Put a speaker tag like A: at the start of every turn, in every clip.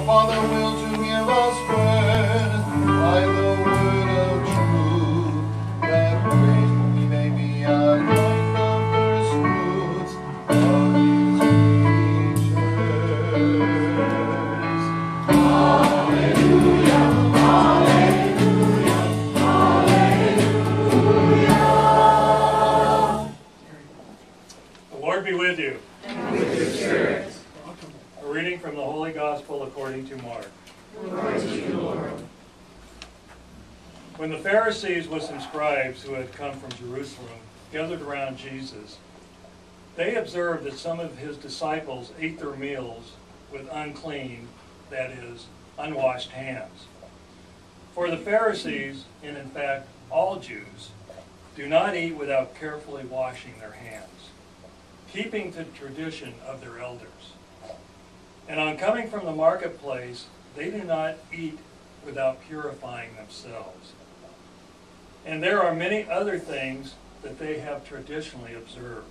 A: Father will to give us bread by the word of truth, that way we may be unlike the first fruits of his creatures. Hallelujah, hallelujah, hallelujah.
B: The Lord be with you.
C: And with your spirit.
B: A reading from the Holy Gospel according to Mark.
C: Glory to you, Lord.
B: When the Pharisees with some scribes who had come from Jerusalem gathered around Jesus, they observed that some of his disciples ate their meals with unclean, that is, unwashed hands. For the Pharisees, and in fact all Jews, do not eat without carefully washing their hands, keeping the tradition of their elders. And on coming from the marketplace, they do not eat without purifying themselves. And there are many other things that they have traditionally observed: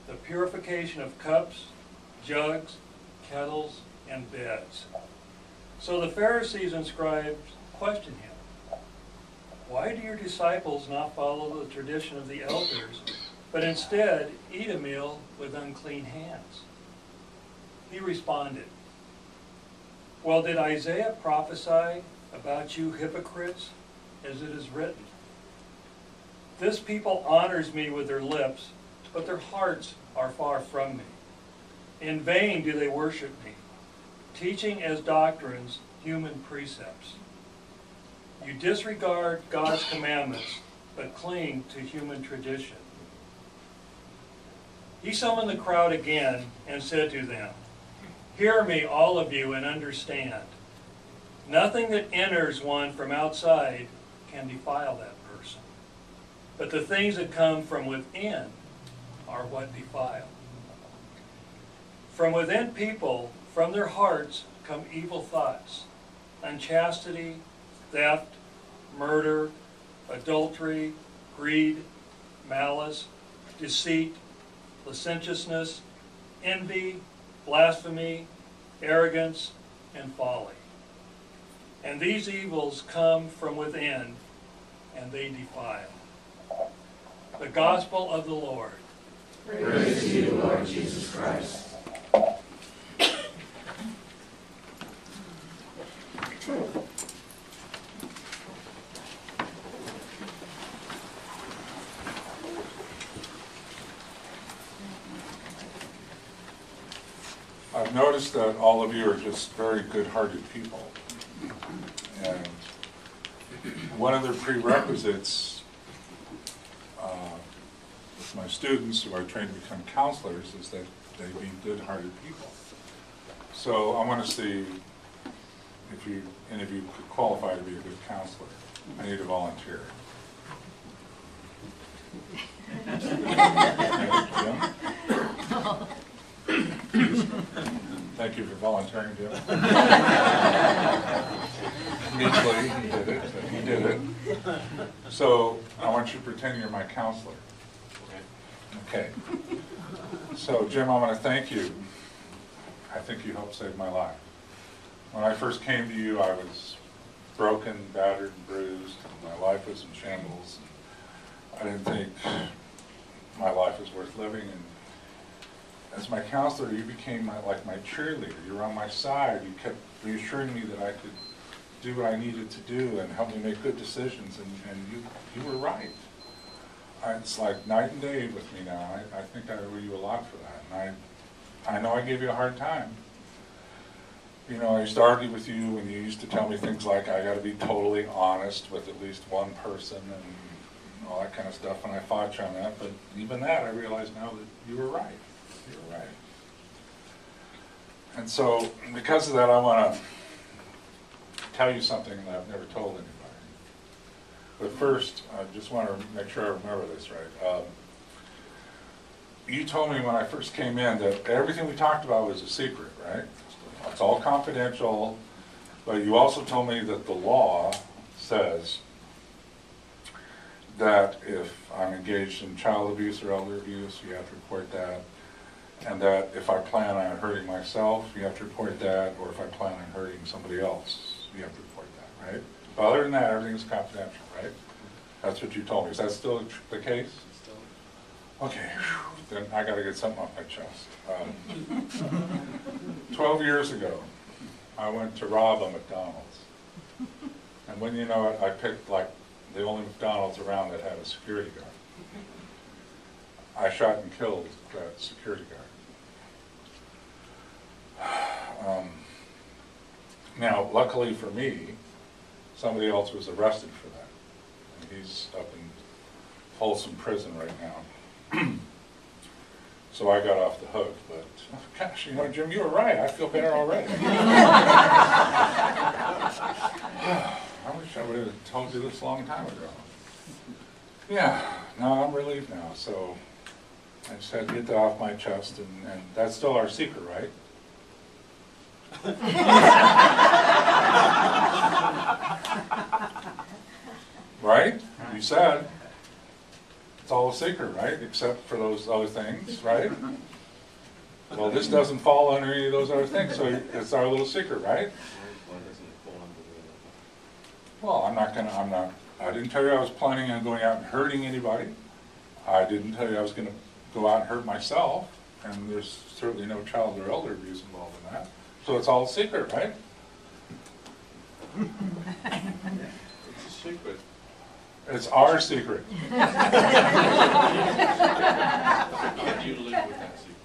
B: the purification of cups, jugs, kettles, and beds. So the Pharisees and scribes questioned him, "Why do your disciples not follow the tradition of the elders, but instead eat a meal with unclean hands?" He responded, "Well, did Isaiah prophesy about you hypocrites, as it is written, 'This people honors me with their lips, but their hearts are far from me. In vain do they worship me, teaching as doctrines human precepts. You disregard God's commandments, but cling to human tradition.'" He summoned the crowd again and said to them, "Hear me, all of you, and understand. Nothing that enters one from outside can defile that person, but the things that come from within are what defile. From within people, from their hearts, come evil thoughts, unchastity, theft, murder, adultery, greed, malice, deceit, licentiousness, envy, blasphemy, arrogance, and folly. And these evils come from within, and they defile." The Gospel of the Lord.
C: Praise to you, Lord Jesus Christ.
D: I've noticed that all of you are just very good-hearted people. And one of the prerequisites with my students who I train to become counselors is that they be good-hearted people. So I want to see if any of you could qualify to be a good counselor. I need a volunteer. Thank you for volunteering, Jim. Meekly, he did it. So I want you to pretend you're my counselor. Okay. So Jim, I want to thank you. I think you helped save my life. When I first came to you, I was broken, battered, and bruised. My life was in shambles. I didn't think my life was worth living. And as my counselor, you became like my cheerleader. You were on my side. You kept reassuring me that I could do what I needed to do and help me make good decisions. And you were right. It's like night and day with me now. I think I owe you a lot for that. And I know I gave you a hard time. You know, I used to argue with you and you used to tell me things like I got to be totally honest with at least one person and all that kind of stuff, and I fought you on that. But even that, I realize now that you were right. You were right. And so, because of that, I want to tell you something that I've never told anybody. But first, I just want to make sure I remember this right. You told me when I first came in that everything we talked about was a secret, right? It's all confidential, but you also told me that the law says that if I'm engaged in child abuse or elder abuse, you have to report that, and that if I plan on hurting my myself, you have to report that, or if I plan on hurting somebody else, you have to report that, right? But other than that, everything is confidential, right? That's what you told me. Is that still the case? Okay, whew, then I gotta get something off my chest. 12 years ago, I went to rob a McDonald's. And when you know it, I picked like the only McDonald's around that had a security guard. I shot and killed that security guard. Now, luckily for me, somebody else was arrested for that. And he's up in Folsom Prison right now. So I got off the hook, but gosh, you know, Jim, you were right. I feel better already. I wish I would have told you this a long time ago. Yeah, no, I'm relieved now. So I just had to get that off my chest, and that's still our secret, right? Right? You said. It's all a secret, right? Except for those other things, right? Well, this doesn't fall under any of those other things, so it's our little secret, right? Well, I didn't tell you I was planning on going out and hurting anybody. I didn't tell you I was going to go out and hurt myself, and there's certainly no child or elder abuse involved in that. So it's all a secret, right?
A: It's a secret.
D: It's our secret.
A: Can you live with that secret?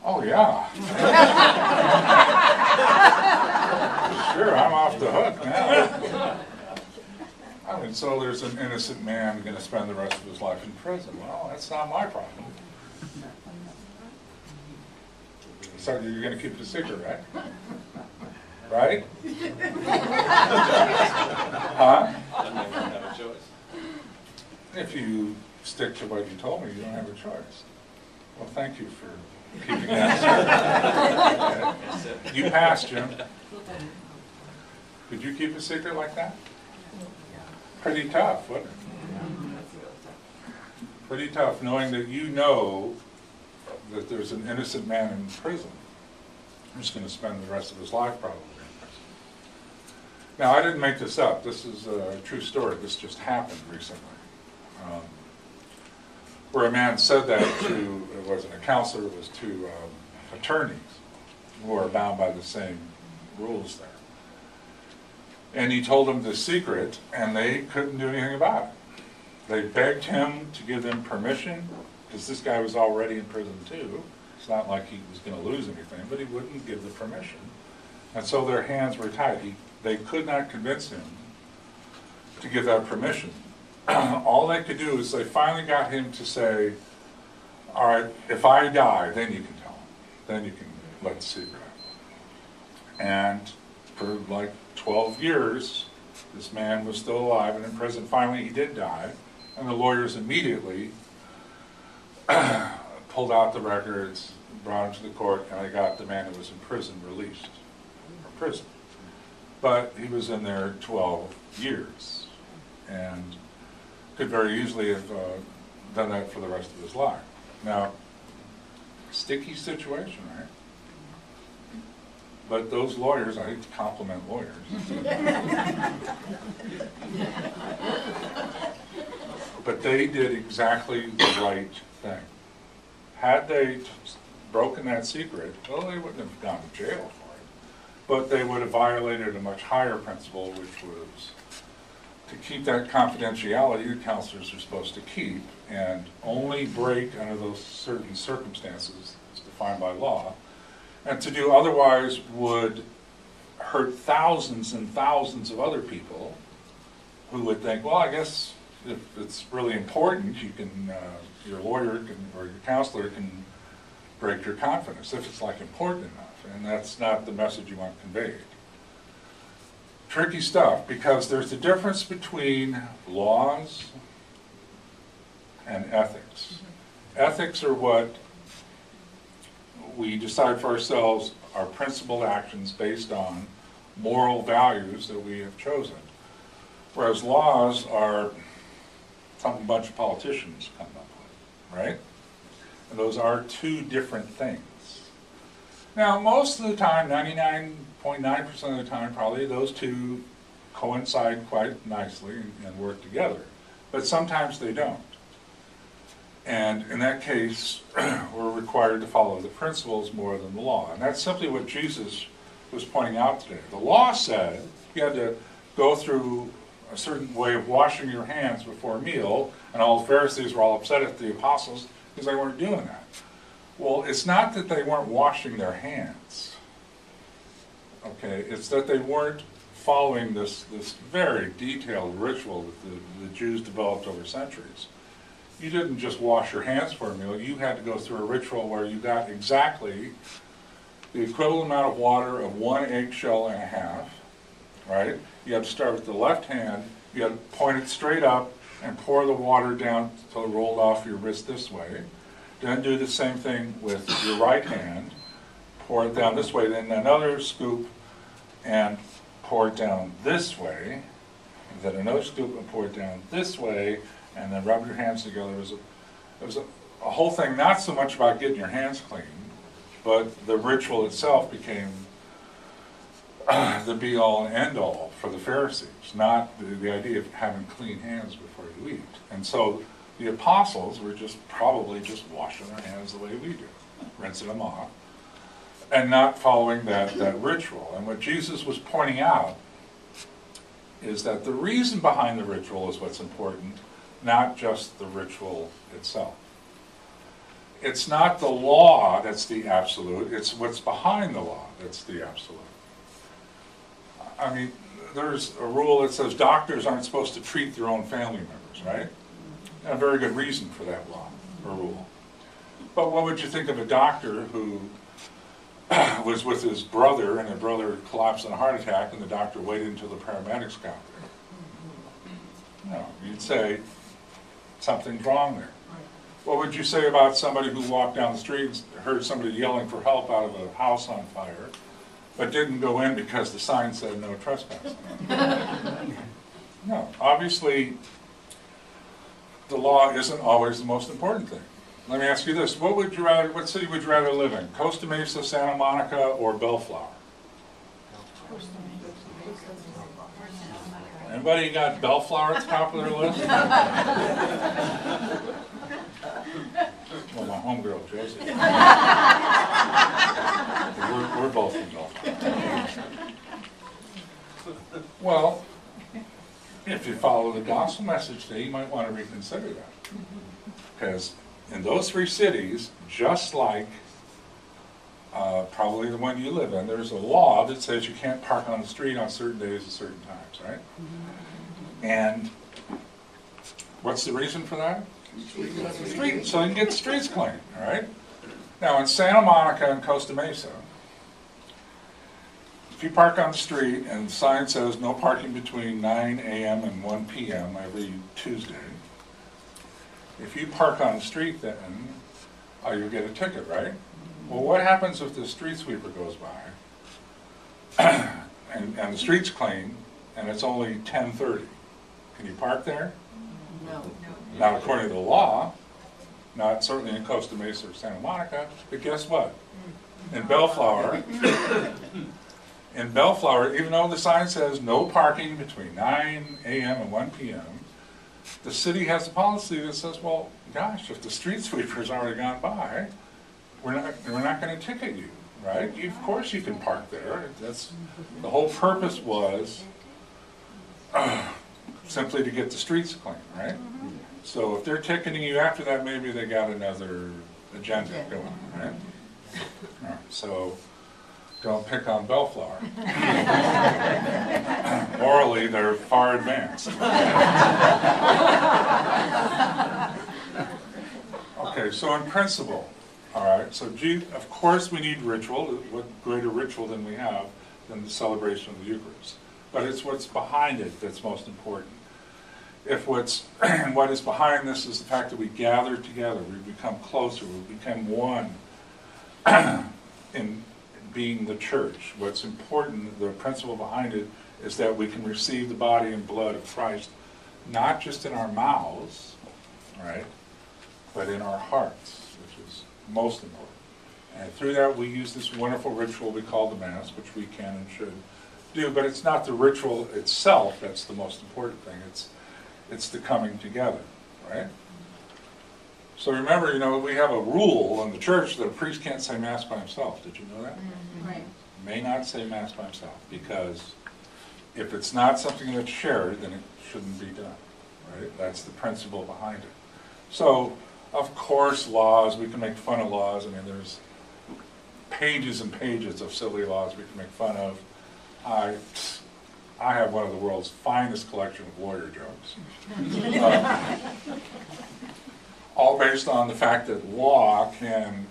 D: Oh, yeah. Sure, I'm off the hook now. I mean, so there's an innocent man going to spend the rest of his life in prison. Well, that's not my problem. So you're going to keep the secret, right? Right? Huh?
A: I don't have a choice.
D: If you stick to what you told me, you don't have a choice. Well, thank you for keeping that secret. Okay. You passed, Jim. Could you keep a secret like that? Pretty tough, wasn't it? Pretty tough, knowing that you know that there's an innocent man in prison who's going to spend the rest of his life probably in prison. Now, I didn't make this up. This is a true story. This just happened recently. Where a man said that to, it wasn't a counselor, it was to attorneys who are bound by the same rules there. And he told them the secret, and they couldn't do anything about it. They begged him to give them permission, because this guy was already in prison too. It's not like he was going to lose anything, but he wouldn't give the permission. And so their hands were tied. They could not convince him to give that permission. All they could do is they finally got him to say, all right, if I die, then you can tell him. Then you can let the secret out. And for like 12 years, this man was still alive and in prison. Finally, he did die. And the lawyers immediately pulled out the records, brought him to the court, and I got the man who was in prison released from prison. But he was in there 12 years and could very easily have done that for the rest of his life. Now, sticky situation, right? But those lawyers, I hate to compliment lawyers. But they did exactly the right thing. Had they broken that secret, well, they wouldn't have gone to jail for it. But they would have violated a much higher principle, which was to keep that confidentiality that counselors are supposed to keep and only break under those certain circumstances as defined by law. And to do otherwise would hurt thousands and thousands of other people who would think, well, I guess if it's really important, you can, your lawyer can, or your counselor can break your confidence if it's like important enough. And that's not the message you want conveyed. Tricky stuff, because there's a difference between laws and ethics. Ethics are what we decide for ourselves are principled actions based on moral values that we have chosen. Whereas laws are something a bunch of politicians come up with, right? And those are two different things. Now, most of the time, 99.9% of the time, probably those two coincide quite nicely and work together. But sometimes they don't. And in that case, we're required to follow the principles more than the law. And that's simply what Jesus was pointing out today. The law said you had to go through a certain way of washing your hands before a meal, and all the Pharisees were all upset at the apostles because they weren't doing that. Well, it's not that they weren't washing their hands. Okay, it's that they weren't following this very detailed ritual that the Jews developed over centuries. You didn't just wash your hands for a meal. You had to go through a ritual where you got exactly the equivalent amount of water of 1 eggshell and a half, right? You had to start with the left hand. You had to point it straight up and pour the water down until it rolled off your wrist this way. Then do the same thing with your right hand. Pour it down this way. Then another scoop and pour it down this way. And then another scoop and pour it down this way. And then rub your hands together. It was a whole thing, not so much about getting your hands clean, but the ritual itself became the be-all and end-all for the Pharisees, not the idea of having clean hands before you eat. And so the apostles were probably just washing their hands the way we do, rinsing them off, and not following that ritual. And what Jesus was pointing out is that the reason behind the ritual is what's important, not just the ritual itself. It's not the law that's the absolute, it's what's behind the law that's the absolute. I mean, there's a rule that says doctors aren't supposed to treat their own family members, right? And a very good reason for that law or rule. But what would you think of a doctor who was with his brother and the brother collapsed in a heart attack and the doctor waited until the paramedics got there? No, you'd say, something's wrong there. What would you say about somebody who walked down the street and heard somebody yelling for help out of a house on fire, but didn't go in because the sign said no trespassing? No, obviously the law isn't always the most important thing. Let me ask you this, what city would you rather live in? Costa Mesa, Santa Monica, or Bellflower? Anybody got Bellflower at the top of their list? Well, my homegirl, Josie. We're both in Bellflower. Well, if you follow the gospel message today, you might want to reconsider that. Because in those three cities, just like probably the one you live in, there's a law that says you can't park on the street on certain days at certain times, right? And what's the reason for that? Street, so you can get the streets clean, all right? Now in Santa Monica and Costa Mesa, if you park on the street and the sign says no parking between 9 a.m. and 1 p.m. every Tuesday, if you park on the street then, you'll get a ticket, right? Well, what happens if the street sweeper goes by and the street's clean and it's only 10:30? Can you park there?
E: No.
D: Not according to the law, not certainly in Costa Mesa or Santa Monica, but guess what? In Bellflower, even though the sign says no parking between 9 a.m. and 1 p.m., the city has a policy that says, well, gosh, if the street sweeper's already gone by, we're not going to ticket you, right? Of course you can park there. The whole purpose was simply to get the streets clean, right? So if they're ticketing you after that, maybe they got another agenda going, right? All right, so don't pick on Bellflower. Morally, they're far advanced. Okay, so in principle, all right, so of course we need ritual. What greater ritual than we have than the celebration of the Eucharist? But it's what's behind it that's most important. If what is behind this is the fact that we gather together, we become closer, we become one in being the church. What's important, the principle behind it, is that we can receive the body and blood of Christ, not just in our mouths, right, but in our hearts, which is most important. And through that, we use this wonderful ritual we call the Mass, which we can and should do. But it's not the ritual itself that's the most important thing. It's the coming together, right? So remember, we have a rule in the church that a priest can't say Mass by himself. Did you know that?
E: Right.
D: May not say Mass by himself, because if it's not something that's shared, then it shouldn't be done, right? That's the principle behind it. So, of course, laws, we can make fun of laws. I mean, there's pages and pages of silly laws we can make fun of. I have one of the world's finest collection of lawyer jokes. All based on the fact that law can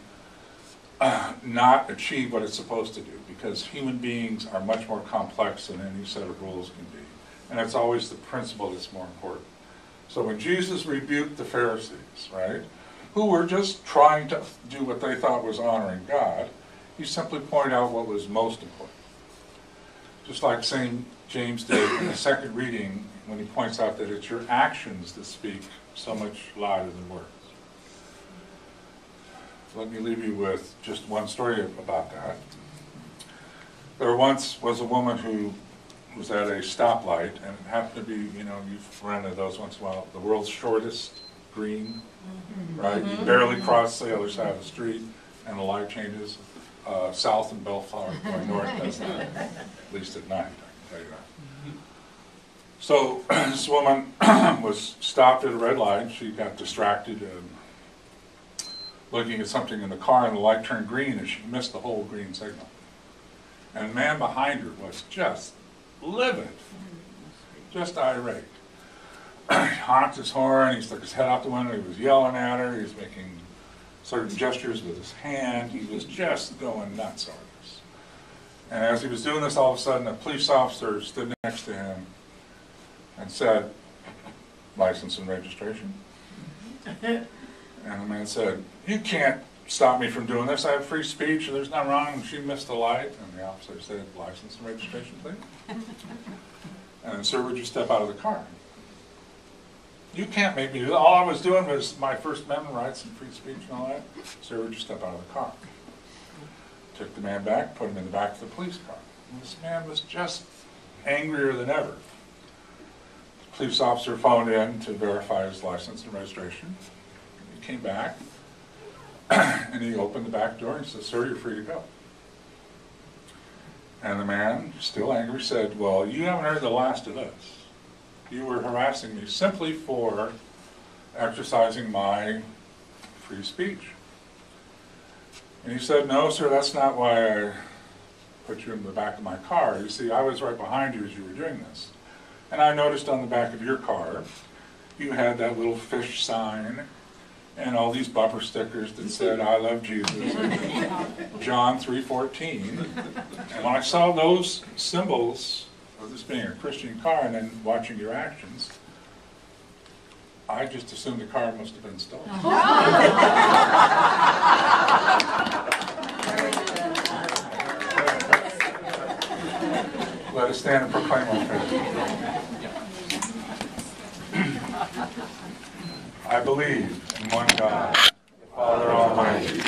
D: not achieve what it's supposed to do, because human beings are much more complex than any set of rules can be. And it's always the principle that's more important. So when Jesus rebuked the Pharisees, right, who were just trying to do what they thought was honoring God, he simply pointed out what was most important. Just like St. James did in the second reading, when he points out that it's your actions that speak so much louder than words. Let me leave you with just one story about that. There once was a woman who was at a stoplight, and it happened to be, you've run into those once in a while, the world's shortest green, right? You barely cross the other side of the street, and the light changes south in Bellflower, going north, does not, at least at night, I can tell you that. So this woman was stopped at a red light. She got distracted and looking at something in the car, and the light turned green, and she missed the whole green signal. And the man behind her was just livid, just irate. He honked his horn, he stuck his head out the window, he was yelling at her, he was making certain gestures with his hand, he was just going nuts on this. And as he was doing this, all of a sudden a police officer stood next to him and said, "License and registration?" And the man said, "You can't stop me from doing this. I have free speech, and there's nothing wrong." And she missed the light, and the officer said, "License and registration, please." And then, "Sir, would you step out of the car?" "You can't make me do that. All I was doing was my First Amendment rights and free speech and all that." "Sir, would you step out of the car?" Took the man back, put him in the back of the police car. And this man was just angrier than ever. The police officer phoned in to verify his license and registration. He came back, and he opened the back door and said, "Sir, you're free to go." And the man, still angry, said, "Well, you haven't heard the last of this. You were harassing me simply for exercising my free speech." And he said, "No, sir, that's not why I put you in the back of my car. You see, I was right behind you as you were doing this. And I noticed on the back of your car, you had that little fish sign and all these bumper stickers that said, 'I love Jesus,' and John 3:14. And when I saw those symbols of this being a Christian car and then watching your actions, I just assumed the car must have been stolen." Let us stand and proclaim our faith. I believe in one God, the Father Almighty,